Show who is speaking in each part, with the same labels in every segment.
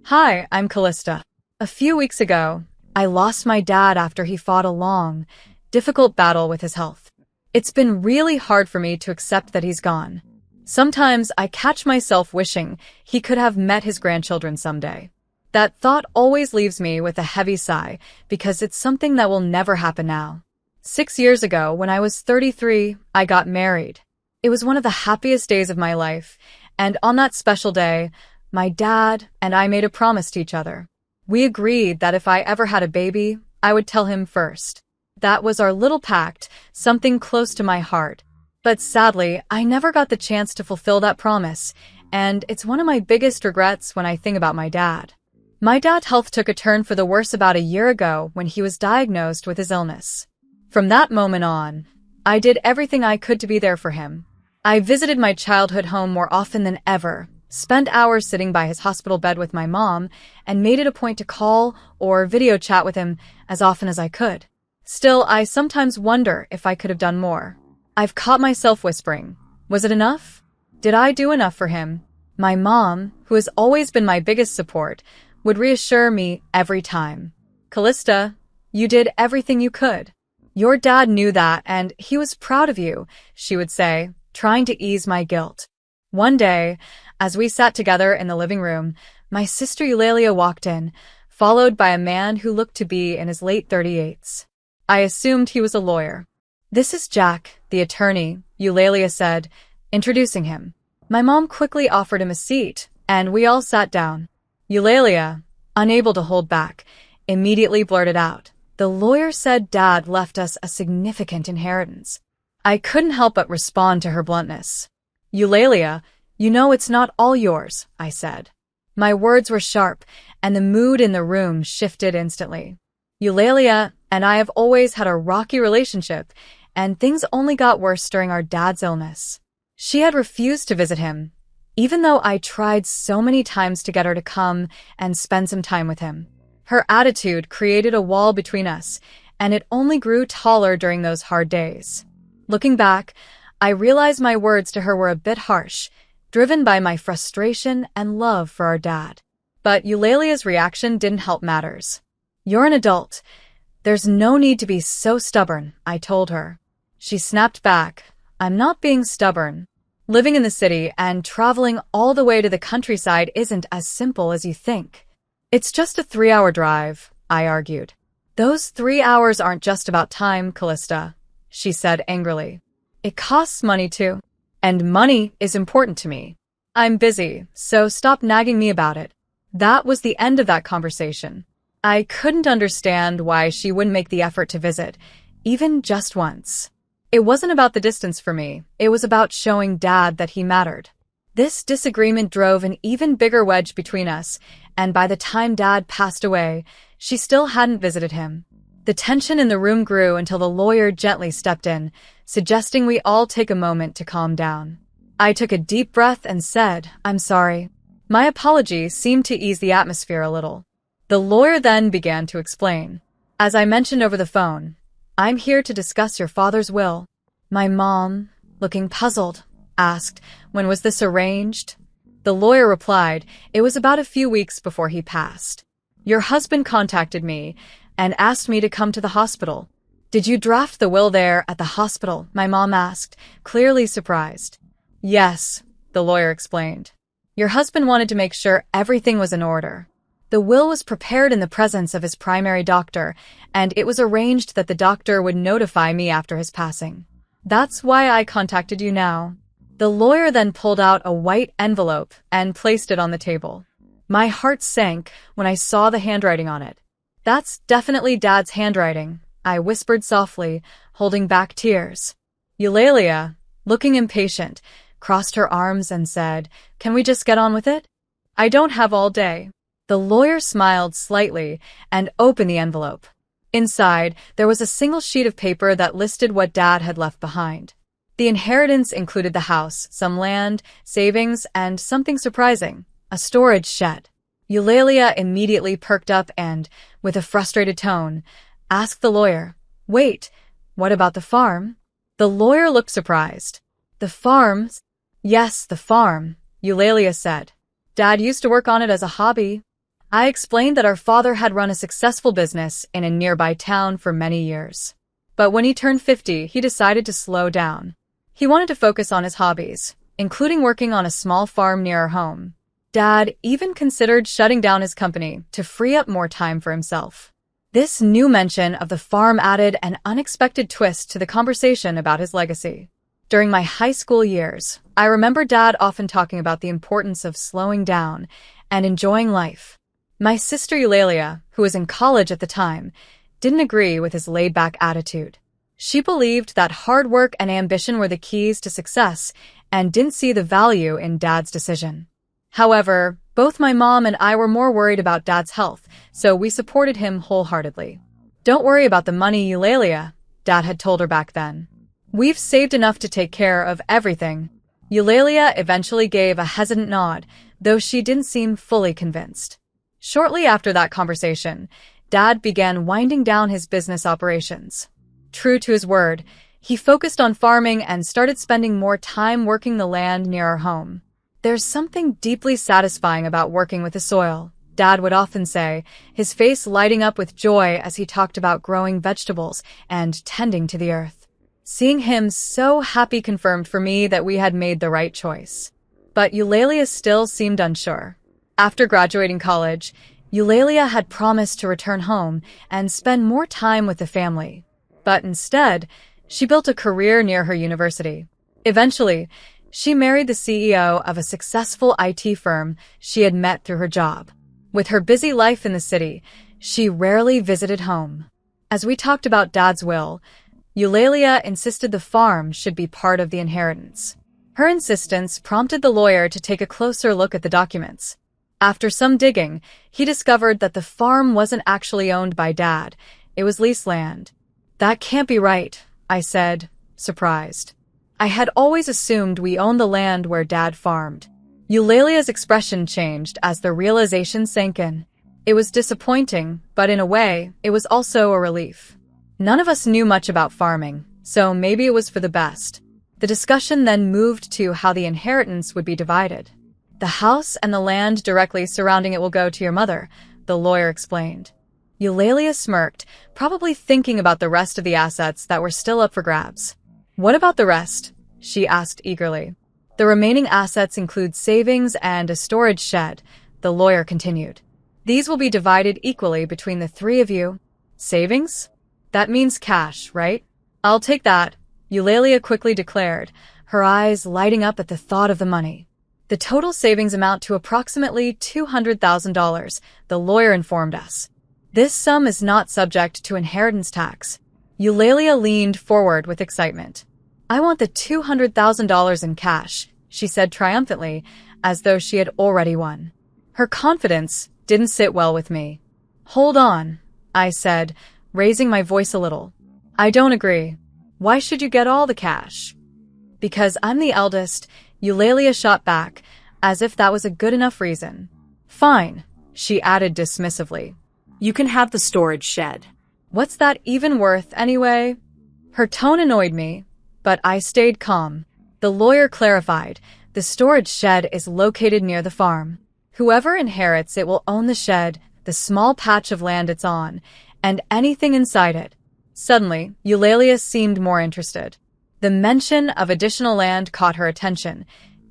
Speaker 1: Hi, I'm Callista. A few weeks ago, I lost my dad after he fought a long, difficult battle with his health. It's been really hard for me to accept that he's gone. Sometimes I catch myself wishing he could have met his grandchildren someday. That thought always leaves me with a heavy sigh because it's something that will never happen now. 6 years ago, when I was 33, I got married. It was one of the happiest days of my life, and on that special day, my dad and I made a promise to each other. We agreed that if I ever had a baby, I would tell him first. That was our little pact, something close to my heart. But sadly, I never got the chance to fulfill that promise, and it's one of my biggest regrets when I think about my dad. My dad's health took a turn for the worse about a year ago when he was diagnosed with his illness. From that moment on, I did everything I could to be there for him. I visited my childhood home more often than ever, spent hours sitting by his hospital bed with my mom, and made it a point to call or video chat with him as often as I could. Still, I sometimes wonder if I could have done more. I've caught myself whispering, was it enough? Did I do enough for him? My mom, who has always been my biggest support, would reassure me every time. Callista, you did everything you could. Your dad knew that, and he was proud of you, she would say, trying to ease my guilt. One day, as we sat together in the living room, my sister Eulalia walked in, followed by a man who looked to be in his late 38s. I assumed he was a lawyer. This is Jack, the attorney, Eulalia said, introducing him. My mom quickly offered him a seat, and we all sat down. Eulalia, unable to hold back, immediately blurted out, "The lawyer said Dad left us a significant inheritance." I couldn't help but respond to her bluntness. "Eulalia, you know it's not all yours," I said. My words were sharp, and the mood in the room shifted instantly. Eulalia and I have always had a rocky relationship, and things only got worse during our dad's illness. She had refused to visit him, even though I tried so many times to get her to come and spend some time with him. Her attitude created a wall between us, and it only grew taller during those hard days. Looking back, I realized my words to her were a bit harsh, driven by my frustration and love for our dad. But Eulalia's reaction didn't help matters. "You're an adult. There's no need to be so stubborn," I told her. She snapped back, "I'm not being stubborn. Living in the city and traveling all the way to the countryside isn't as simple as you think. It's just a 3-hour drive," I argued. "Those 3 hours aren't just about time, Callista," she said angrily. "It costs money too. And money is important to me. I'm busy, so stop nagging me about it." That was the end of that conversation. I couldn't understand why she wouldn't make the effort to visit, even just once. It wasn't about the distance for me, it was about showing Dad that he mattered. This disagreement drove an even bigger wedge between us, and by the time Dad passed away, she still hadn't visited him. The tension in the room grew until the lawyer gently stepped in, suggesting we all take a moment to calm down. I took a deep breath and said, "I'm sorry." My apology seemed to ease the atmosphere a little. The lawyer then began to explain. "As I mentioned over the phone, I'm here to discuss your father's will." My mom, looking puzzled, asked, "When was this arranged?" The lawyer replied, "It was about a few weeks before he passed. Your husband contacted me and asked me to come to the hospital." "Did you draft the will there at the hospital?" my mom asked, clearly surprised. "Yes," the lawyer explained. "Your husband wanted to make sure everything was in order. The will was prepared in the presence of his primary doctor, and it was arranged that the doctor would notify me after his passing. That's why I contacted you now." The lawyer then pulled out a white envelope and placed it on the table. My heart sank when I saw the handwriting on it. "That's definitely Dad's handwriting," I whispered softly, holding back tears. Eulalia, looking impatient, crossed her arms and said, "Can we just get on with it? I don't have all day." The lawyer smiled slightly and opened the envelope. Inside, there was a single sheet of paper that listed what Dad had left behind. The inheritance included the house, some land, savings, and something surprising, a storage shed. Eulalia immediately perked up and, with a frustrated tone, asked the lawyer, "Wait, what about the farm?" The lawyer looked surprised. "The farm?" "Yes, the farm," Eulalia said. "Dad used to work on it as a hobby." I explained that our father had run a successful business in a nearby town for many years. But when he turned 50, he decided to slow down. He wanted to focus on his hobbies, including working on a small farm near our home. Dad even considered shutting down his company to free up more time for himself. This new mention of the farm added an unexpected twist to the conversation about his legacy. During my high school years, I remember Dad often talking about the importance of slowing down and enjoying life. My sister Eulalia, who was in college at the time, didn't agree with his laid-back attitude. She believed that hard work and ambition were the keys to success and didn't see the value in Dad's decision. However, both my mom and I were more worried about Dad's health, so we supported him wholeheartedly. "Don't worry about the money, Eulalia," Dad had told her back then. "We've saved enough to take care of everything." Eulalia eventually gave a hesitant nod, though she didn't seem fully convinced. Shortly after that conversation, Dad began winding down his business operations. True to his word, he focused on farming and started spending more time working the land near our home. "There's something deeply satisfying about working with the soil," Dad would often say, his face lighting up with joy as he talked about growing vegetables and tending to the earth. Seeing him so happy confirmed for me that we had made the right choice. But Eulalia still seemed unsure. After graduating college, Eulalia had promised to return home and spend more time with the family. But instead, she built a career near her university. Eventually, she married the CEO of a successful IT firm she had met through her job. With her busy life in the city, she rarely visited home. As we talked about Dad's will, Eulalia insisted the farm should be part of the inheritance. Her insistence prompted the lawyer to take a closer look at the documents. After some digging, he discovered that the farm wasn't actually owned by Dad. It was leased land. "That can't be right," I said, surprised. "I had always assumed we owned the land where Dad farmed." Eulalia's expression changed as the realization sank in. It was disappointing, but in a way, it was also a relief. None of us knew much about farming, so maybe it was for the best. The discussion then moved to how the inheritance would be divided. "The house and the land directly surrounding it will go to your mother," the lawyer explained. Eulalia smirked, probably thinking about the rest of the assets that were still up for grabs. "What about the rest?" she asked eagerly. "The remaining assets include savings and a storage shed," the lawyer continued. "These will be divided equally between the three of you." "Savings? That means cash, right?" "I'll take that," Eulalia quickly declared, her eyes lighting up at the thought of the money. "The total savings amount to approximately $200,000, the lawyer informed us. This sum is not subject to inheritance tax." Eulalia leaned forward with excitement. "I want the $200,000 in cash," she said triumphantly, as though she had already won. Her confidence didn't sit well with me. "Hold on," I said, raising my voice a little. "I don't agree. Why should you get all the cash?" "Because I'm the eldest," Eulalia shot back, as if that was a good enough reason. "Fine," she added dismissively. "You can have the storage shed." "What's that even worth anyway?" Her tone annoyed me, but I stayed calm. The lawyer clarified, "The storage shed is located near the farm. Whoever inherits it will own the shed, the small patch of land it's on, and anything inside it." Suddenly, Eulalia seemed more interested. The mention of additional land caught her attention,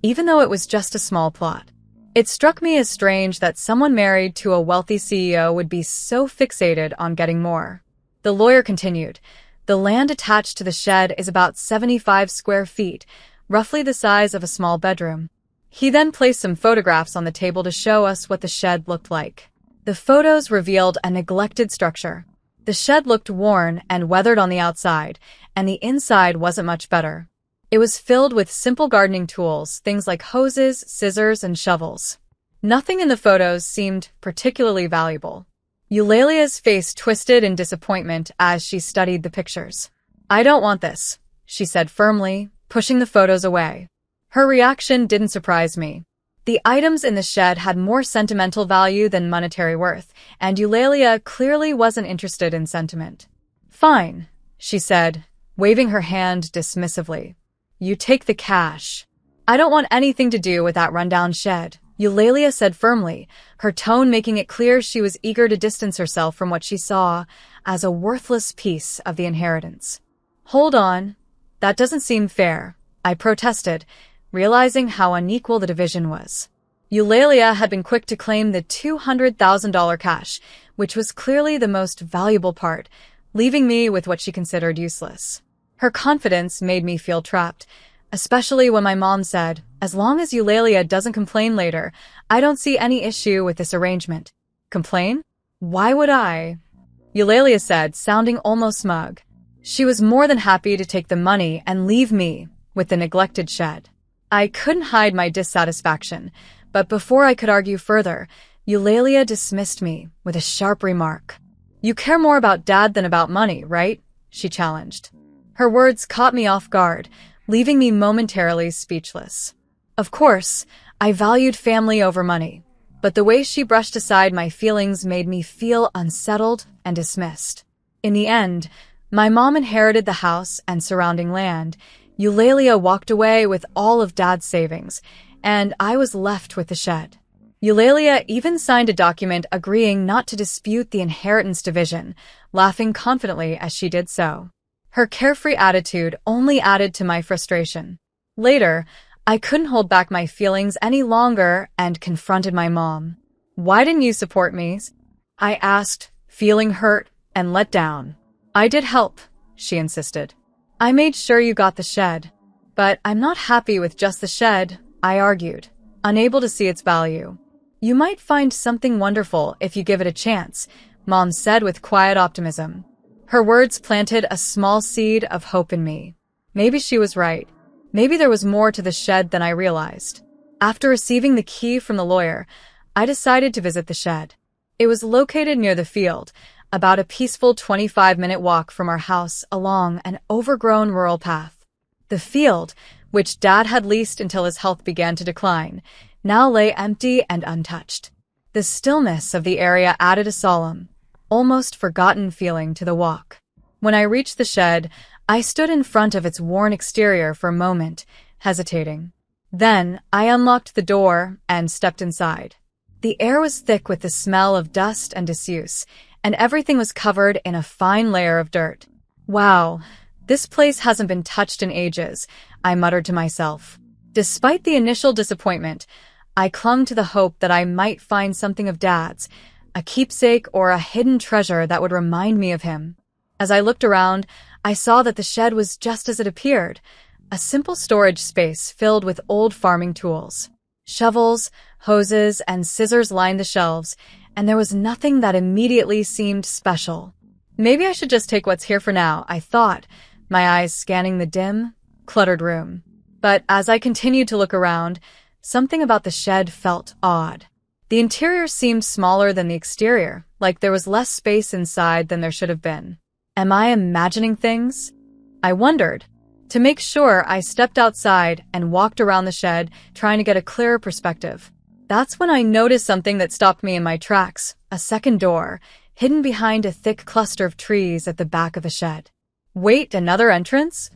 Speaker 1: even though it was just a small plot. It struck me as strange that someone married to a wealthy CEO would be so fixated on getting more. The lawyer continued, "The land attached to the shed is about 75 square feet, roughly the size of a small bedroom." He then placed some photographs on the table to show us what the shed looked like. The photos revealed a neglected structure. The shed looked worn and weathered on the outside, and the inside wasn't much better. It was filled with simple gardening tools, things like hoses, scissors, and shovels. Nothing in the photos seemed particularly valuable. Eulalia's face twisted in disappointment as she studied the pictures. "I don't want this," she said firmly, pushing the photos away. Her reaction didn't surprise me. The items in the shed had more sentimental value than monetary worth, and Eulalia clearly wasn't interested in sentiment. "Fine," she said, waving her hand dismissively. "You take the cash. I don't want anything to do with that rundown shed," Eulalia said firmly, her tone making it clear she was eager to distance herself from what she saw as a worthless piece of the inheritance. Hold on. That doesn't seem fair, I protested, realizing how unequal the division was. Eulalia had been quick to claim the $200,000 cash, which was clearly the most valuable part, leaving me with what she considered useless. Her confidence made me feel trapped, especially when my mom said, "As long as Eulalia doesn't complain later, I don't see any issue with this arrangement." Complain? Why would I? Eulalia said, sounding almost smug. She was more than happy to take the money and leave me with the neglected shed. I couldn't hide my dissatisfaction, but before I could argue further, Eulalia dismissed me with a sharp remark. "You care more about Dad than about money, right?" she challenged. Her words caught me off guard, leaving me momentarily speechless. Of course, I valued family over money, but the way she brushed aside my feelings made me feel unsettled and dismissed. In the end, my mom inherited the house and surrounding land. Eulalia walked away with all of Dad's savings, and I was left with the shed. Eulalia even signed a document agreeing not to dispute the inheritance division, laughing confidently as she did so. Her carefree attitude only added to my frustration. Later, I couldn't hold back my feelings any longer and confronted my mom. "Why didn't you support me?" I asked, feeling hurt and let down. "I did help," she insisted. "I made sure you got the shed." "But I'm not happy with just the shed," I argued, unable to see its value. "You might find something wonderful if you give it a chance," Mom said with quiet optimism. Her words planted a small seed of hope in me. Maybe she was right. Maybe there was more to the shed than I realized. After receiving the key from the lawyer, I decided to visit the shed. It was located near the field, about a peaceful 25-minute walk from our house along an overgrown rural path. The field, which Dad had leased until his health began to decline, now lay empty and untouched. The stillness of the area added a solemn, almost forgotten feeling to the walk. When I reached the shed, I stood in front of its worn exterior for a moment, hesitating. Then I unlocked the door and stepped inside. The air was thick with the smell of dust and disuse, and everything was covered in a fine layer of dirt. "Wow, this place hasn't been touched in ages," I muttered to myself. Despite the initial disappointment, I clung to the hope that I might find something of Dad's, a keepsake or a hidden treasure that would remind me of him. As I looked around, I saw that the shed was just as it appeared, a simple storage space filled with old farming tools. Shovels, hoses, and scissors lined the shelves, and there was nothing that immediately seemed special. Maybe I should just take what's here for now, I thought, my eyes scanning the dim, cluttered room. But as I continued to look around, something about the shed felt odd. The interior seemed smaller than the exterior, like there was less space inside than there should have been. Am I imagining things? I wondered. To make sure, I stepped outside and walked around the shed, trying to get a clearer perspective. That's when I noticed something that stopped me in my tracks, a second door, hidden behind a thick cluster of trees at the back of the shed. "Wait, another entrance?"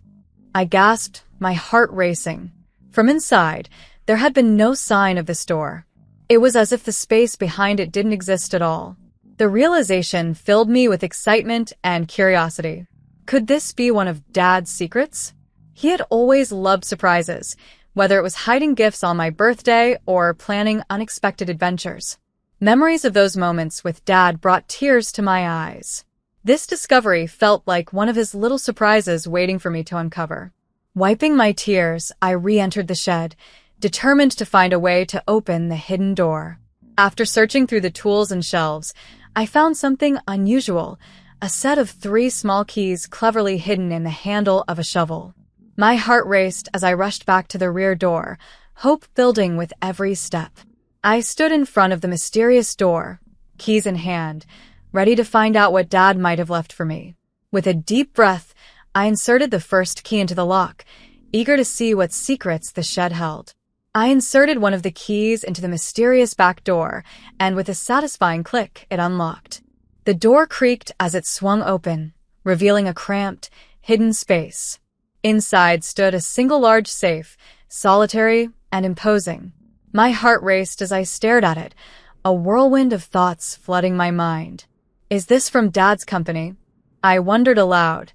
Speaker 1: I gasped, my heart racing. From inside, there had been no sign of this door. It was as if the space behind it didn't exist at all. The realization filled me with excitement and curiosity. Could this be one of Dad's secrets? He had always loved surprises, whether it was hiding gifts on my birthday or planning unexpected adventures. Memories of those moments with Dad brought tears to my eyes. This discovery felt like one of his little surprises waiting for me to uncover. Wiping my tears, I re-entered the shed, determined to find a way to open the hidden door. After searching through the tools and shelves, I found something unusual, a set of 3 small keys cleverly hidden in the handle of a shovel. My heart raced as I rushed back to the rear door, hope building with every step. I stood in front of the mysterious door, keys in hand, ready to find out what Dad might have left for me. With a deep breath, I inserted the first key into the lock, eager to see what secrets the shed held. I inserted one of the keys into the mysterious back door, and with a satisfying click, it unlocked. The door creaked as it swung open, revealing a cramped, hidden space. Inside stood a single large safe, solitary and imposing. My heart raced as I stared at it, a whirlwind of thoughts flooding my mind. Is this from Dad's company? I wondered aloud,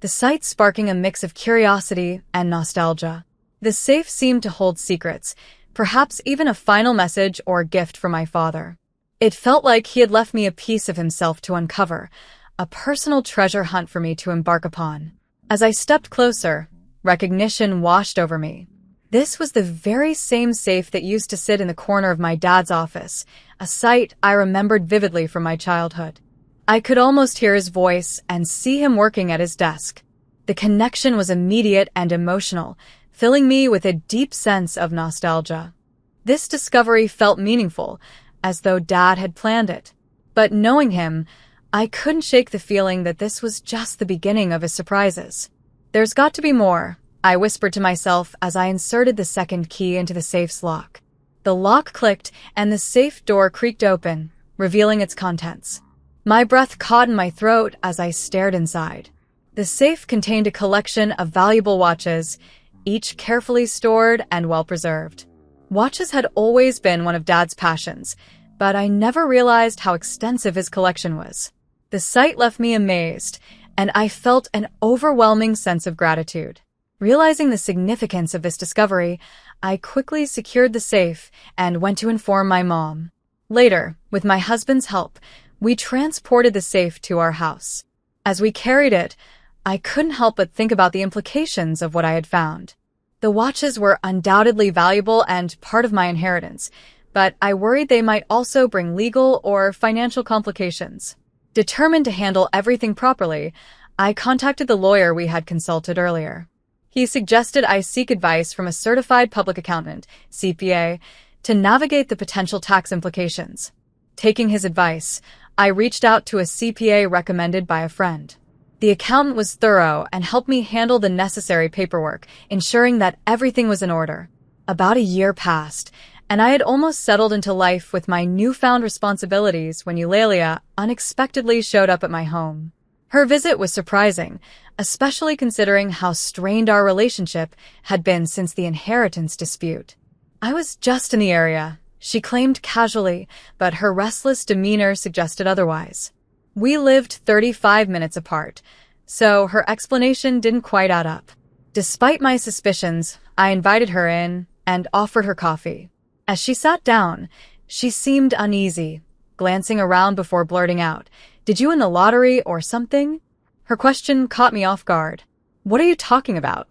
Speaker 1: the sight sparking a mix of curiosity and nostalgia. The safe seemed to hold secrets, perhaps even a final message or gift from my father. It felt like he had left me a piece of himself to uncover, a personal treasure hunt for me to embark upon. As I stepped closer, recognition washed over me. This was the very same safe that used to sit in the corner of my dad's office, a sight I remembered vividly from my childhood. I could almost hear his voice and see him working at his desk. The connection was immediate and emotional, filling me with a deep sense of nostalgia. This discovery felt meaningful, as though Dad had planned it. But knowing him, I couldn't shake the feeling that this was just the beginning of his surprises. There's got to be more, I whispered to myself as I inserted the second key into the safe's lock. The lock clicked and the safe door creaked open, revealing its contents. My breath caught in my throat as I stared inside. The safe contained a collection of valuable watches, each carefully stored and well-preserved. Watches had always been one of Dad's passions, but I never realized how extensive his collection was. The sight left me amazed, and I felt an overwhelming sense of gratitude. Realizing the significance of this discovery, I quickly secured the safe and went to inform my mom. Later, with my husband's help, we transported the safe to our house. As we carried it, I couldn't help but think about the implications of what I had found. The watches were undoubtedly valuable and part of my inheritance, but I worried they might also bring legal or financial complications. Determined to handle everything properly, I contacted the lawyer we had consulted earlier. He suggested I seek advice from a certified public accountant, CPA, to navigate the potential tax implications. Taking his advice, I reached out to a CPA recommended by a friend. The accountant was thorough and helped me handle the necessary paperwork, ensuring that everything was in order. About a year passed, and I had almost settled into life with my newfound responsibilities when Eulalia unexpectedly showed up at my home. Her visit was surprising, especially considering how strained our relationship had been since the inheritance dispute. I was just in the area, she claimed casually, but her restless demeanor suggested otherwise. We lived 35 minutes apart, so her explanation didn't quite add up. Despite my suspicions, I invited her in and offered her coffee. As she sat down, she seemed uneasy, glancing around before blurting out, "Did you win the lottery or something?" Her question caught me off guard. "What are you talking about?"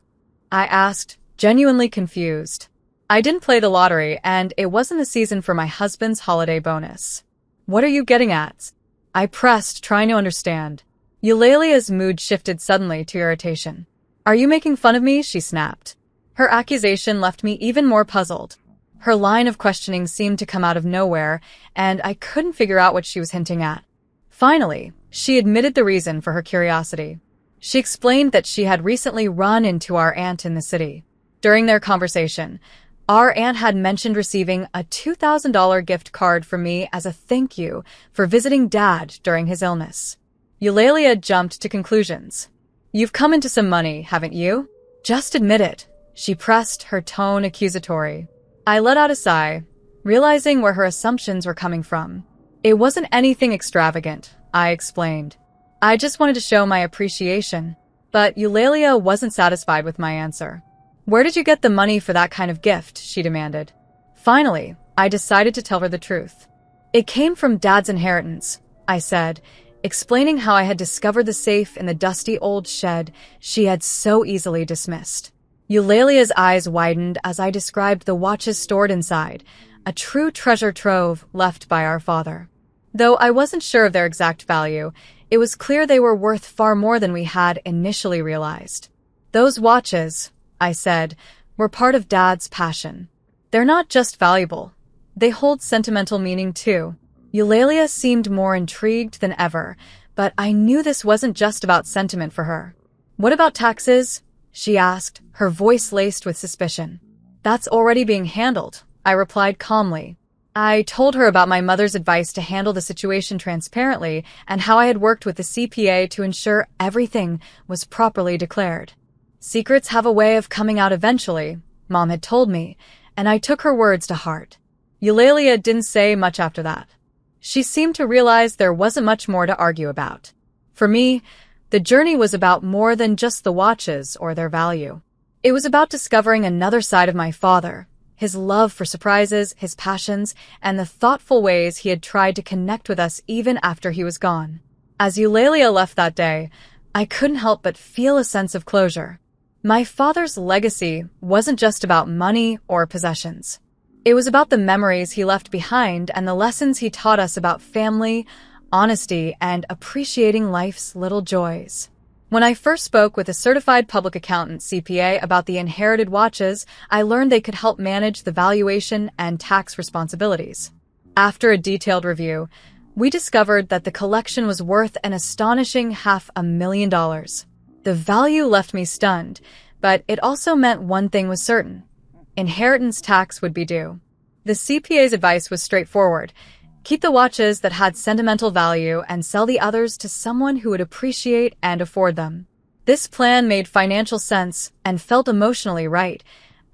Speaker 1: I asked, genuinely confused. I didn't play the lottery, and it wasn't the season for my husband's holiday bonus. "What are you getting at?" I pressed, trying to understand. Eulalia's mood shifted suddenly to irritation. "Are you making fun of me?" she snapped. Her accusation left me even more puzzled. Her line of questioning seemed to come out of nowhere, and I couldn't figure out what she was hinting at. Finally, she admitted the reason for her curiosity. She explained that she had recently run into our aunt in the city. During their conversation, our aunt had mentioned receiving a $2,000 gift card from me as a thank you for visiting Dad during his illness. Eulalia jumped to conclusions. "You've come into some money, haven't you? Just admit it," she pressed, her tone accusatory. I let out a sigh, realizing where her assumptions were coming from. "It wasn't anything extravagant," I explained. "I just wanted to show my appreciation." But Eulalia wasn't satisfied with my answer. "Where did you get the money for that kind of gift?" she demanded. Finally, I decided to tell her the truth. "It came from Dad's inheritance," I said, explaining how I had discovered the safe in the dusty old shed she had so easily dismissed. Eulalia's eyes widened as I described the watches stored inside, a true treasure trove left by our father. Though I wasn't sure of their exact value, it was clear they were worth far more than we had initially realized. "Those watches," I said, "were part of Dad's passion. They're not just valuable. They hold sentimental meaning too." Eulalia seemed more intrigued than ever, but I knew this wasn't just about sentiment for her. "What about taxes?" she asked, her voice laced with suspicion. "That's already being handled," I replied calmly. I told her about my mother's advice to handle the situation transparently and how I had worked with the CPA to ensure everything was properly declared. "Secrets have a way of coming out eventually," Mom had told me, and I took her words to heart. Eulalia didn't say much after that. She seemed to realize there wasn't much more to argue about. For me, the journey was about more than just the watches or their value. It was about discovering another side of my father, his love for surprises, his passions, and the thoughtful ways he had tried to connect with us even after he was gone. As Eulalia left that day, I couldn't help but feel a sense of closure. My father's legacy wasn't just about money or possessions. It was about the memories he left behind and the lessons he taught us about family, honesty, and appreciating life's little joys. When I first spoke with a certified public accountant (CPA) about the inherited watches, I learned they could help manage the valuation and tax responsibilities. After a detailed review, we discovered that the collection was worth an astonishing $500,000. The value left me stunned, but it also meant one thing was certain: inheritance tax would be due. The CPA's advice was straightforward: keep the watches that had sentimental value and sell the others to someone who would appreciate and afford them. This plan made financial sense and felt emotionally right,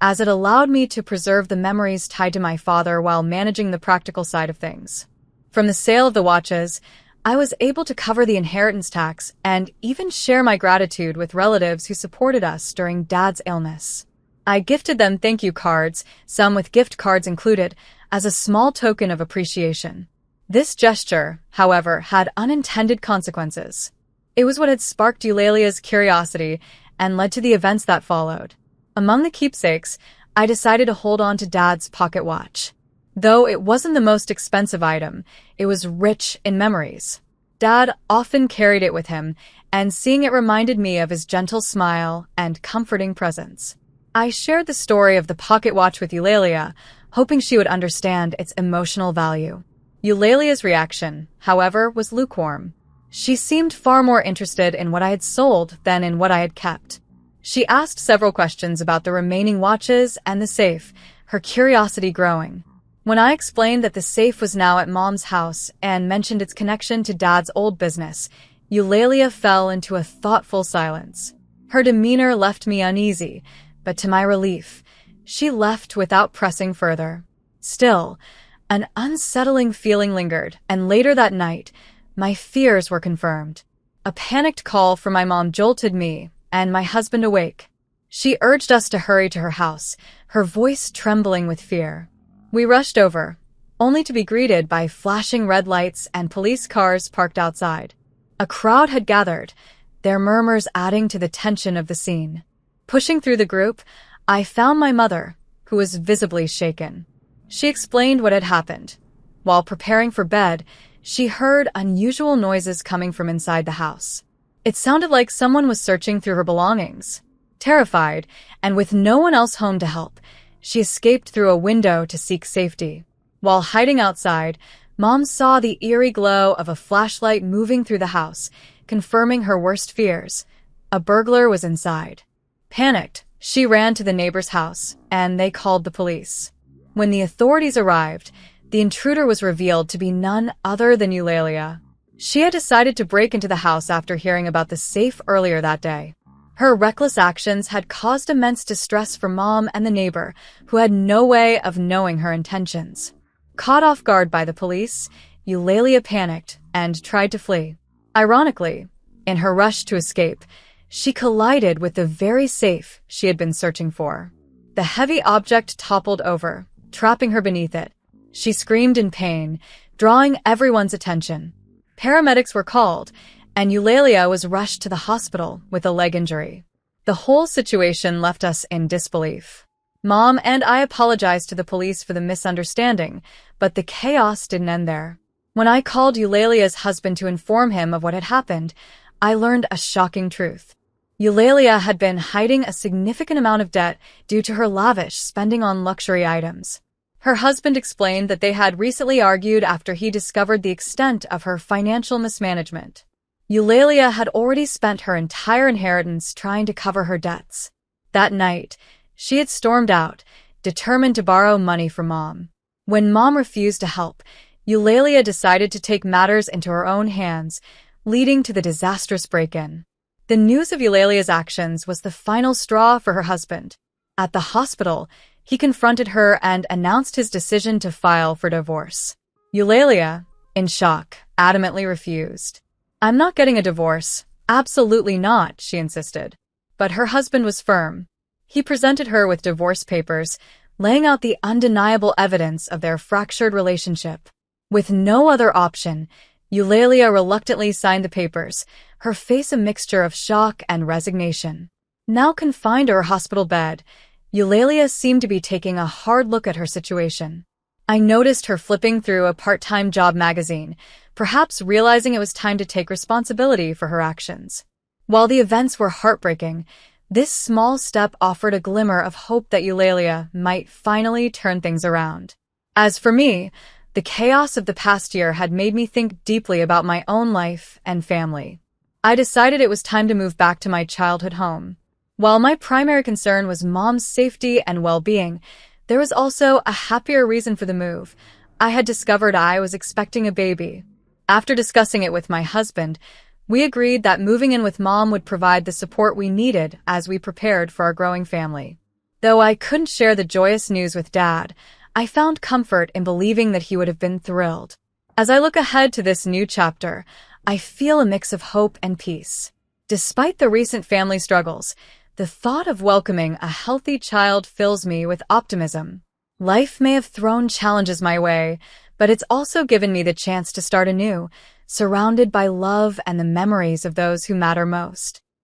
Speaker 1: as it allowed me to preserve the memories tied to my father while managing the practical side of things. From the sale of the watches, I was able to cover the inheritance tax and even share my gratitude with relatives who supported us during Dad's illness. I gifted them thank you cards, some with gift cards included, as a small token of appreciation. This gesture, however, had unintended consequences. It was what had sparked Eulalia's curiosity and led to the events that followed. Among the keepsakes, I decided to hold on to Dad's pocket watch. Though it wasn't the most expensive item, it was rich in memories. Dad often carried it with him, and seeing it reminded me of his gentle smile and comforting presence. I shared the story of the pocket watch with Eulalia, hoping she would understand its emotional value. Eulalia's reaction, however, was lukewarm. She seemed far more interested in what I had sold than in what I had kept. She asked several questions about the remaining watches and the safe, her curiosity growing. When I explained that the safe was now at Mom's house and mentioned its connection to Dad's old business, Eulalia fell into a thoughtful silence. Her demeanor left me uneasy, but to my relief, she left without pressing further. Still, an unsettling feeling lingered, and later that night, my fears were confirmed. A panicked call from my mom jolted me and my husband awake. She urged us to hurry to her house, her voice trembling with fear. We rushed over, only to be greeted by flashing red lights and police cars parked outside. A crowd had gathered, their murmurs adding to the tension of the scene. Pushing through the group, I found my mother, who was visibly shaken. She explained what had happened. While preparing for bed, she heard unusual noises coming from inside the house. It sounded like someone was searching through her belongings. Terrified, and with no one else home to help, she escaped through a window to seek safety. While hiding outside, Mom saw the eerie glow of a flashlight moving through the house, confirming her worst fears. A burglar was inside. Panicked, she ran to the neighbor's house, and they called the police. When the authorities arrived, the intruder was revealed to be none other than Eulalia. She had decided to break into the house after hearing about the safe earlier that day. Her reckless actions had caused immense distress for Mom and the neighbor, who had no way of knowing her intentions. Caught off guard by the police, Eulalia panicked and tried to flee. Ironically, in her rush to escape, she collided with the very safe she had been searching for. The heavy object toppled over, trapping her beneath it. She screamed in pain, drawing everyone's attention. Paramedics were called, and Eulalia was rushed to the hospital with a leg injury. The whole situation left us in disbelief. Mom and I apologized to the police for the misunderstanding, but the chaos didn't end there. When I called Eulalia's husband to inform him of what had happened, I learned a shocking truth. Eulalia had been hiding a significant amount of debt due to her lavish spending on luxury items. Her husband explained that they had recently argued after he discovered the extent of her financial mismanagement. Eulalia had already spent her entire inheritance trying to cover her debts. That night, she had stormed out, determined to borrow money from Mom. When Mom refused to help, Eulalia decided to take matters into her own hands, leading to the disastrous break-in. The news of Eulalia's actions was the final straw for her husband. At the hospital, He confronted her and announced his decision to file for divorce. Eulalia, in shock, adamantly refused. "I'm not getting a divorce. Absolutely not," she insisted. But her husband was firm. He presented her with divorce papers, laying out the undeniable evidence of their fractured relationship. With no other option, Eulalia reluctantly signed the papers, her face a mixture of shock and resignation. Now confined to her hospital bed, Eulalia seemed to be taking a hard look at her situation. I noticed her flipping through a part-time job magazine, perhaps realizing it was time to take responsibility for her actions. While the events were heartbreaking, this small step offered a glimmer of hope that Eulalia might finally turn things around. As for me, the chaos of the past year had made me think deeply about my own life and family. I decided it was time to move back to my childhood home. While my primary concern was Mom's safety and well-being, there was also a happier reason for the move. I had discovered I was expecting a baby. After discussing it with my husband, we agreed that moving in with Mom would provide the support we needed as we prepared for our growing family. Though I couldn't share the joyous news with Dad, I found comfort in believing that he would have been thrilled. As I look ahead to this new chapter, I feel a mix of hope and peace. Despite the recent family struggles, the thought of welcoming a healthy child fills me with optimism. Life may have thrown challenges my way, but it's also given me the chance to start anew, surrounded by love and the memories of those who matter most.